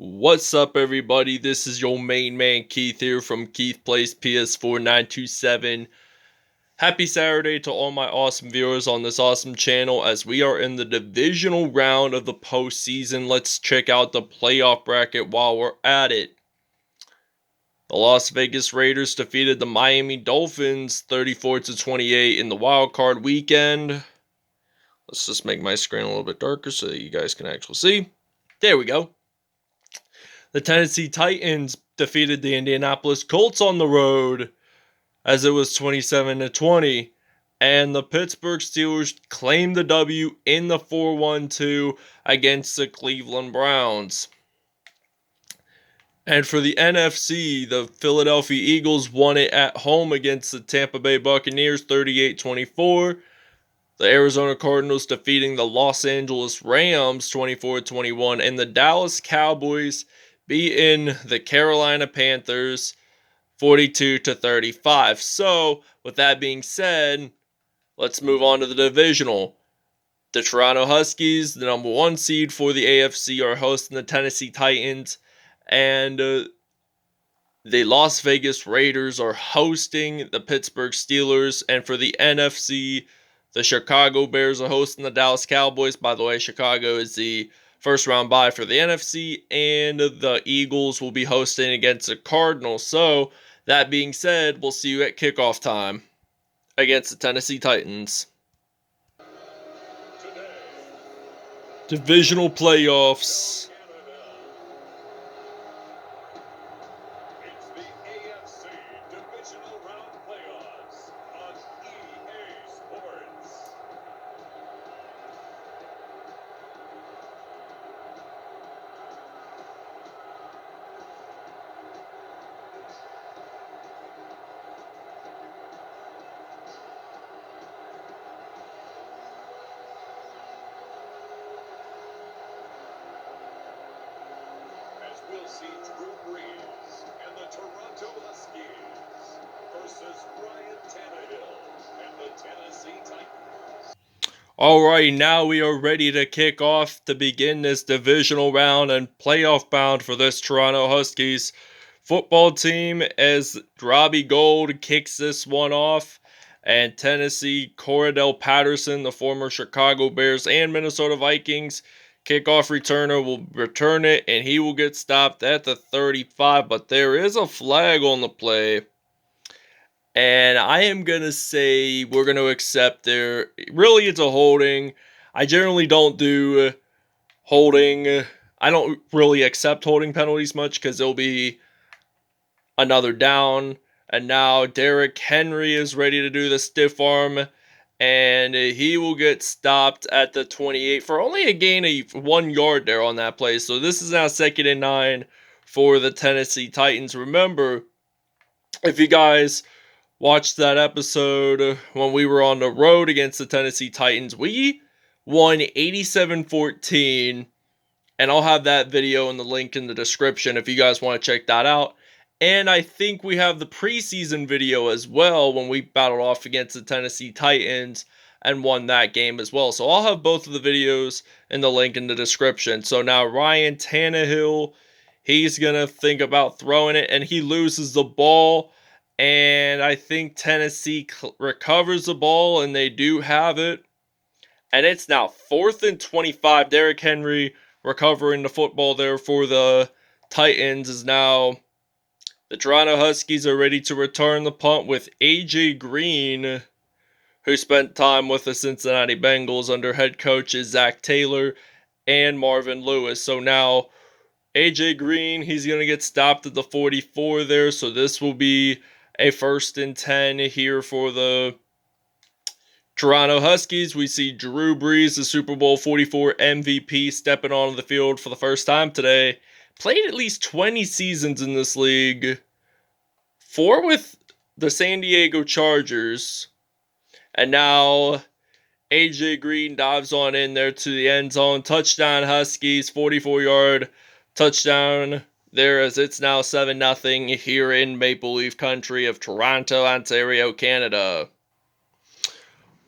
What's up, everybody? This is your main man Keith here from Keith Plays PS4 927. Happy Saturday to all my awesome viewers on this awesome channel as we are in the divisional round of the postseason. Let's check out the playoff bracket while we're at it. The Las Vegas Raiders defeated the Miami Dolphins 34-28 in the wild card weekend. Let's just make my screen a little bit darker so that you guys can actually see. There we go. The Tennessee Titans defeated the Indianapolis Colts on the road as it was 27-20. And the Pittsburgh Steelers claimed the W in the 4-1-2 against the Cleveland Browns. And for the NFC, the Philadelphia Eagles won it at home against the Tampa Bay Buccaneers 38-24. The Arizona Cardinals defeating the Los Angeles Rams 24-21. And the Dallas Cowboys beating the Carolina Panthers 42-35. So, with that being said, let's move on to the divisional. The Toronto Huskies, the number 1 seed for the AFC, are hosting the Tennessee Titans. And the Las Vegas Raiders are hosting the Pittsburgh Steelers. And for the NFC, the Chicago Bears are hosting the Dallas Cowboys. By the way, Chicago is the first round bye for the NFC. And the Eagles will be hosting against the Cardinals. So, that being said, we'll see you at kickoff time against the Tennessee Titans. Divisional playoffs. It's the AFC Divisional Round Playoffs on EA Sports. As we'll see Brees and the Toronto Huskies versus Tannehil and the Tennessee Titans. Alright, now we are ready to kick off to begin this divisional round and playoff bound for this Toronto Huskies football team as Robbie Gould kicks this one off. And Tennessee, Cordell Patterson, the former Chicago Bears and Minnesota Vikings kickoff returner, will return it, and he will get stopped at the 35. But there is a flag on the play, and I am going to say we're going to accept there. Really, it's a holding. I generally don't do holding. I don't really accept holding penalties much because there'll be another down. And now Derrick Henry is ready to do the stiff arm, and he will get stopped at the 28 for only a gain of 1 yard there on that play. So this is now 2nd and 9 for the Tennessee Titans. Remember, if you guys watched that episode when we were on the road against the Tennessee Titans, we won 87-14, and I'll have that video in the link in the description if you guys want to check that out. And I think we have the preseason video as well when we battled off against the Tennessee Titans and won that game as well. So I'll have both of the videos in the link in the description. So now Ryan Tannehil, he's going to think about throwing it, and he loses the ball. And I think Tennessee recovers the ball, and they do have it. And it's now 4th and 25. Derrick Henry recovering the football there for the Titans is now... The Toronto Huskies are ready to return the punt with A.J. Green, who spent time with the Cincinnati Bengals under head coaches Zach Taylor and Marvin Lewis. So now A.J. Green, he's going to get stopped at the 44 there. So this will be a 1st and 10 here for the Toronto Huskies. We see Drew Brees, the Super Bowl 44 MVP, stepping onto the field for the first time today. Played at least 20 seasons in this league. 4 with the San Diego Chargers. And now A.J. Green dives on in there to the end zone. Touchdown Huskies, 44-yard touchdown there as it's now 7-0 here in Maple Leaf country of Toronto, Ontario, Canada.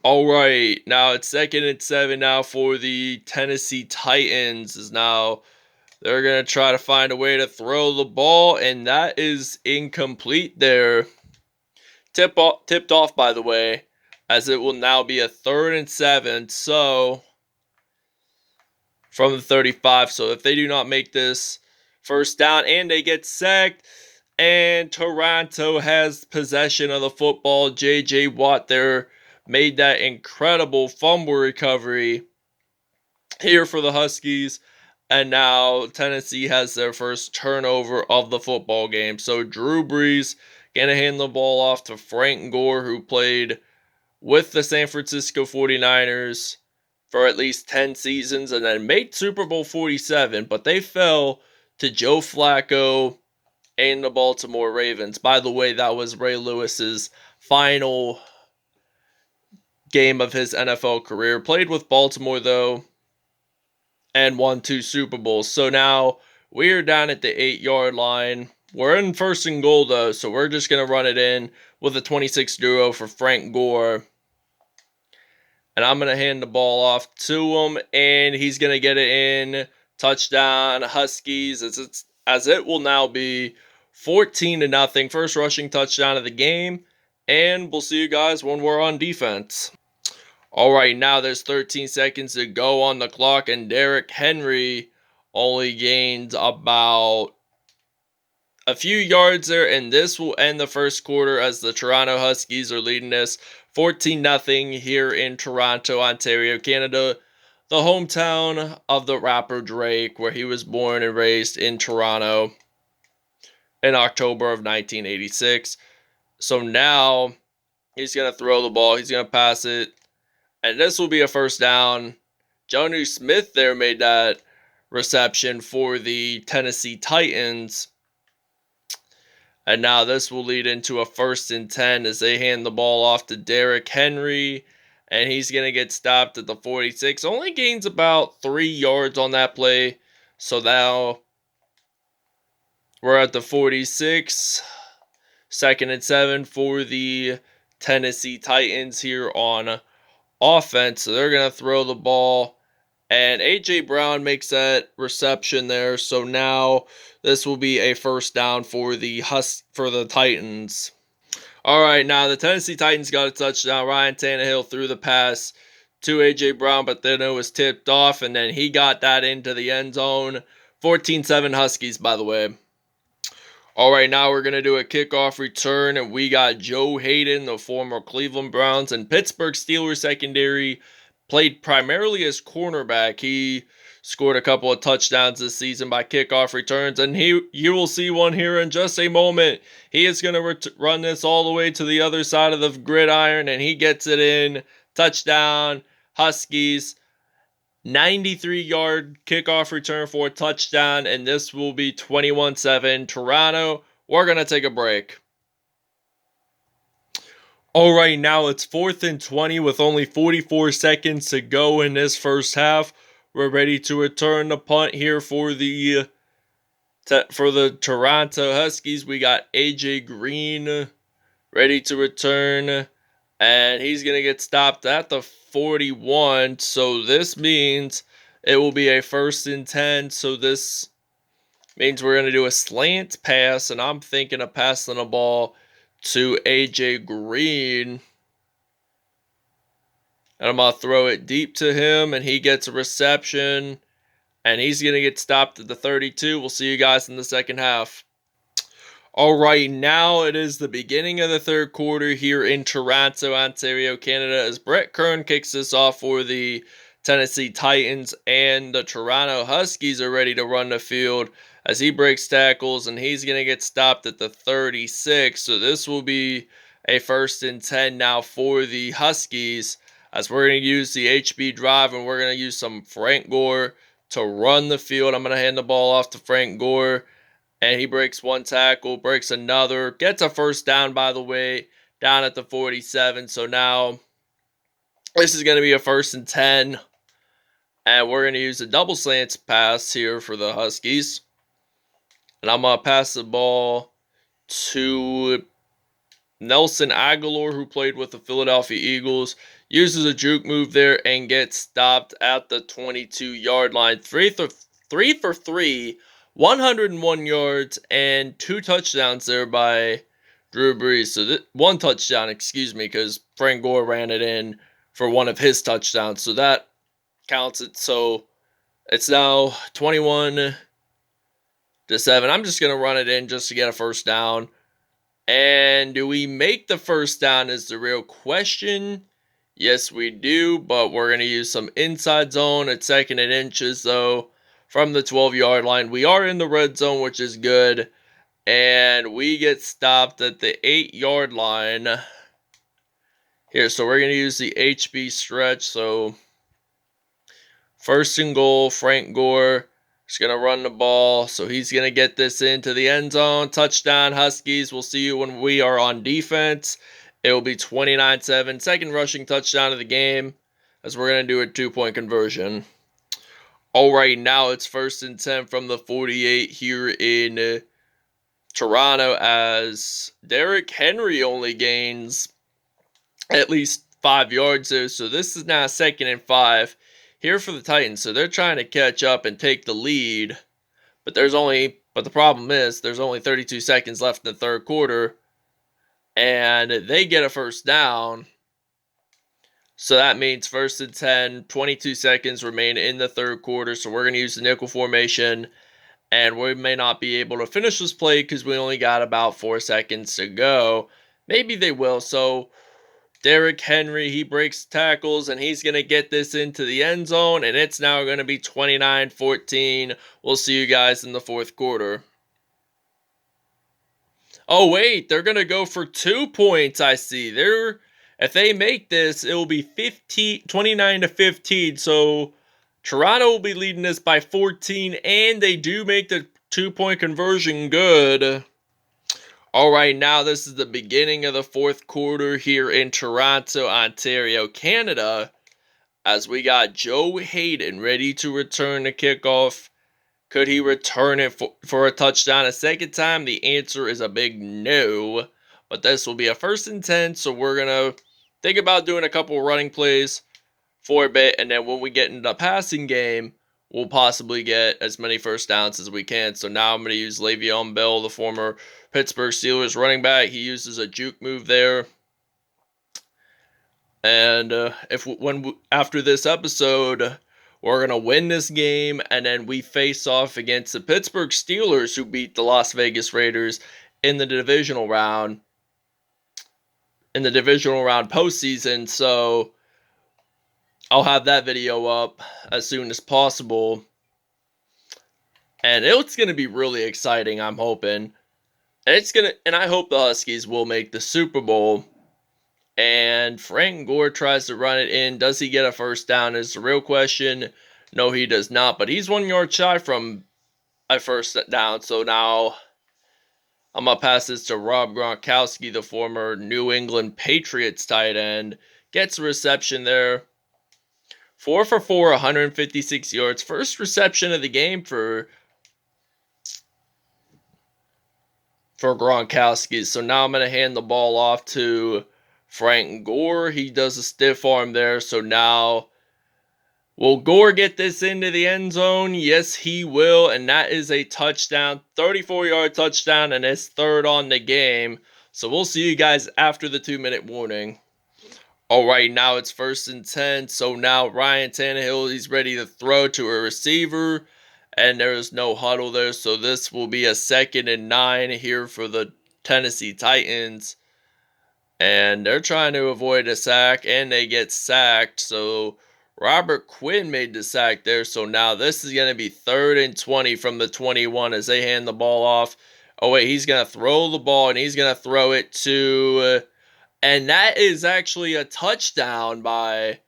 Alright, now it's 2nd and 7 now for the Tennessee Titans. Is now They're going to try to find a way to throw the ball, and that is incomplete there. Tipped off, by the way, as it will now be a 3rd and 7. So, from the 35. So, if they do not make this first down and they get sacked, and Toronto has possession of the football, J.J. Watt there made that incredible fumble recovery here for the Huskies. And now Tennessee has their first turnover of the football game. So Drew Brees going to hand the ball off to Frank Gore, who played with the San Francisco 49ers for at least 10 seasons and then made Super Bowl 47. But they fell to Joe Flacco and the Baltimore Ravens. By the way, that was Ray Lewis's final game of his NFL career. Played with Baltimore, though, and won 2 Super Bowls. So now we're down at the 8-yard line. We're in 1st and goal, though, so we're just going to run it in with a 26 duo for Frank Gore. And I'm going to hand the ball off to him, and he's going to get it in. Touchdown, Huskies, as it will now be 14-0. First rushing touchdown of the game. And we'll see you guys when we're on defense. Alright, now there's 13 seconds to go on the clock, and Derrick Henry only gained about a few yards there, and this will end the first quarter as the Toronto Huskies are leading this 14-0 here in Toronto, Ontario, Canada, the hometown of the rapper Drake, where he was born and raised in Toronto in October of 1986. So now he's going to throw the ball, he's going to pass it, and this will be a first down. Jonnu Smith there made that reception for the Tennessee Titans. And now this will lead into a 1st and 10 as they hand the ball off to Derrick Henry. And he's going to get stopped at the 46. Only gains about 3 yards on that play. So now we're at the 46. 2nd and 7 for the Tennessee Titans here on offense. So they're going to throw the ball. And A.J. Brown makes that reception there. So now this will be a first down for the Titans. All right, now the Tennessee Titans got a touchdown. Ryan Tannehil threw the pass to A.J. Brown, but then it was tipped off, and then he got that into the end zone. 14-7 Huskies, by the way. All right, now we're going to do a kickoff return, and we got Joe Haden, the former Cleveland Browns and Pittsburgh Steelers secondary, played primarily as cornerback. He scored a couple of touchdowns this season by kickoff returns, and you will see one here in just a moment. He is going to run this all the way to the other side of the gridiron, and he gets it in. Touchdown, Huskies. 93-yard kickoff return for a touchdown, and this will be 21-7 Toronto. We're going to take a break. All right, now it's 4th and 20 with only 44 seconds to go in this first half. We're ready to return the punt here for the Toronto Huskies. We got AJ Green ready to return, and he's going to get stopped at the 41. So this means it will be a 1st and 10. So this means we're going to do a slant pass, and I'm thinking of passing the ball to AJ Green. And I'm going to throw it deep to him, and he gets a reception. And he's going to get stopped at the 32. We'll see you guys in the second half. All right, now it is the beginning of the third quarter here in Toronto, Ontario, Canada, as Brett Kern kicks this off for the Tennessee Titans, and the Toronto Huskies are ready to run the field as he breaks tackles, and he's going to get stopped at the 36. So this will be a 1st and 10 now for the Huskies, as we're going to use the HB drive, and we're going to use some Frank Gore to run the field. I'm going to hand the ball off to Frank Gore. And he breaks one tackle, breaks another, gets a first down, by the way, down at the 47. So now this is going to be a 1st and 10. And we're going to use a double slants pass here for the Huskies. And I'm going to pass the ball to Nelson Aguilar, who played with the Philadelphia Eagles. Uses a juke move there and gets stopped at the 22-yard line. 3 3 for 3, 101 yards, and 2 touchdowns there by Drew Brees. So, 1 touchdown, excuse me, because Frank Gore ran it in for one of his touchdowns. So, that counts it. So, it's now 21-7. I'm just going to run it in just to get a first down. And do we make the first down is the real question. Yes, we do, but we're going to use some inside zone at 2nd and inches, though, from the 12-yard line. We are in the red zone, which is good, and we get stopped at the 8-yard line here. So we're going to use the HB stretch. So 1st and goal, Frank Gore is going to run the ball. So he's going to get this into the end zone. Touchdown, Huskies. We'll see you when we are on defense. It will be 29-7. Second rushing touchdown of the game, as we're going to do a 2-point conversion. All right, now it's 1st and 10 from the 48 here in Toronto, as Derrick Henry only gains at least 5 yards there. So this is now 2nd and 5 here for the Titans. So they're trying to catch up and take the lead. But the problem is there's only 32 seconds left in the 3rd quarter. And they get a first down. So that means 1st and 10, 22 seconds remain in the 3rd quarter. So we're going to use the nickel formation. And we may not be able to finish this play because we only got about 4 seconds to go. Maybe they will. So Derrick Henry, he breaks tackles, and he's going to get this into the end zone. And it's now going to be 29-14. We'll see you guys in the 4th quarter. Oh, wait, they're going to go for 2 points, I see. If they make this, it will be 29-15. So Toronto will be leading this by 14, and they do make the 2-point conversion good. All right, now this is the beginning of the 4th quarter here in Toronto, Ontario, Canada, as we got Joe Haden ready to return the kickoff. Could he return it for a touchdown a second time? The answer is a big no. But this will be a 1st and 10, so we're going to think about doing a couple running plays for a bit. And then when we get into the passing game, we'll possibly get as many first downs as we can. So now I'm going to use Le'Veon Bell, the former Pittsburgh Steelers running back. He uses a juke move there. And after this episode, we're going to win this game, and then we face off against the Pittsburgh Steelers, who beat the Las Vegas Raiders in the divisional round. In the divisional round postseason, so I'll have that video up as soon as possible. And it's going to be really exciting, I'm hoping. And I hope the Huskies will make the Super Bowl. And Frank Gore tries to run it in. Does he get a first down is the real question. No, he does not. But he's 1 yard shy from a first down. So now I'm going to pass this to Rob Gronkowski, the former New England Patriots tight end. Gets a reception there. 4 for 4, 156 yards. First reception of the game for Gronkowski. So now I'm going to hand the ball off to Frank Gore. He does a stiff arm there. So now, will Gore get this into the end zone? Yes, he will. And that is a touchdown. 34-yard touchdown, and it's 3rd on the game. So we'll see you guys after the 2-minute warning. All right, now it's 1st and 10. So now Ryan Tannehil, he's ready to throw to a receiver. And there is no huddle there. So this will be a 2nd and 9 here for the Tennessee Titans. And they're trying to avoid a sack, and they get sacked. So Robert Quinn made the sack there. So now this is going to be 3rd and 20 from the 21 as they hand the ball off. Oh, wait, he's going to throw the ball, and he's going to throw it to... and that is actually a touchdown by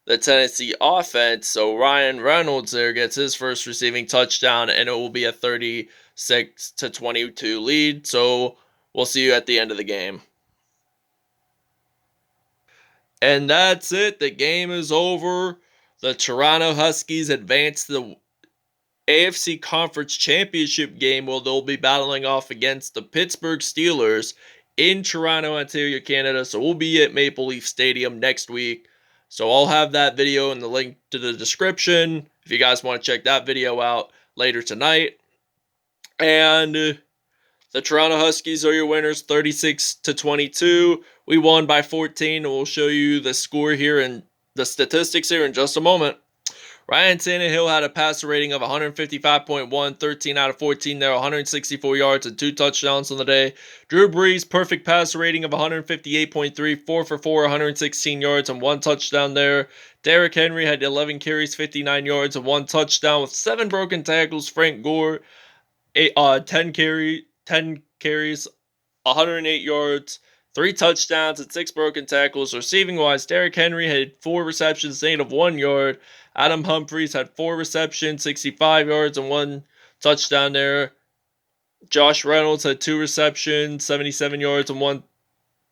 the Tennessee offense. So Ryan Reynolds there gets his first receiving touchdown, and it will be a 36-22 lead. So we'll see you at the end of the game. And that's it. The game is over. The Toronto Huskies advance to the AFC Conference Championship game, where they'll be battling off against the Pittsburgh Steelers in Toronto, Ontario, Canada. So we'll be at Maple Leaf Stadium next week. So I'll have that video in the link to the description. if you guys want to check that video out later tonight. And the Toronto Huskies are your winners, 36-22. We won by 14, and we'll show you the score here and the statistics here in just a moment. Ryan Tannehil had a passer rating of 155.1, 13 out of 14 there, 164 yards and 2 touchdowns on the day. Drew Brees, perfect passer rating of 158.3, 4 for 4, 116 yards and 1 touchdown there. Derrick Henry had 11 carries, 59 yards and 1 touchdown with 7 broken tackles. Frank Gore, 10 carries, 108 yards, 3 touchdowns, and 6 broken tackles. Receiving-wise, Derrick Henry had 4 receptions, gain of 1 yard. Adam Humphries had 4 receptions, 65 yards, and 1 touchdown there. Josh Reynolds had 2 receptions, 77 yards, and 1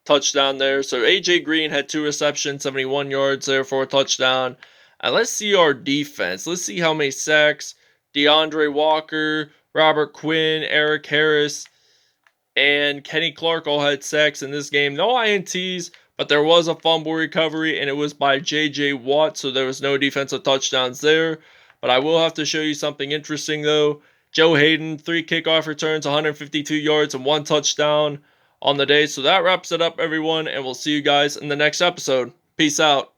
touchdown there. So A.J. Green had 2 receptions, 71 yards there for a touchdown. And let's see our defense. Let's see how many sacks DeAndre Walker, Robert Quinn, Eric Harris, and Kenny Clark all had sacks in this game. No INTs, but there was a fumble recovery, and it was by J.J. Watt, so there was no defensive touchdowns there. But I will have to show you something interesting, though. Joe Haden, 3 kickoff returns, 152 yards, and 1 touchdown on the day. So that wraps it up, everyone, and we'll see you guys in the next episode. Peace out.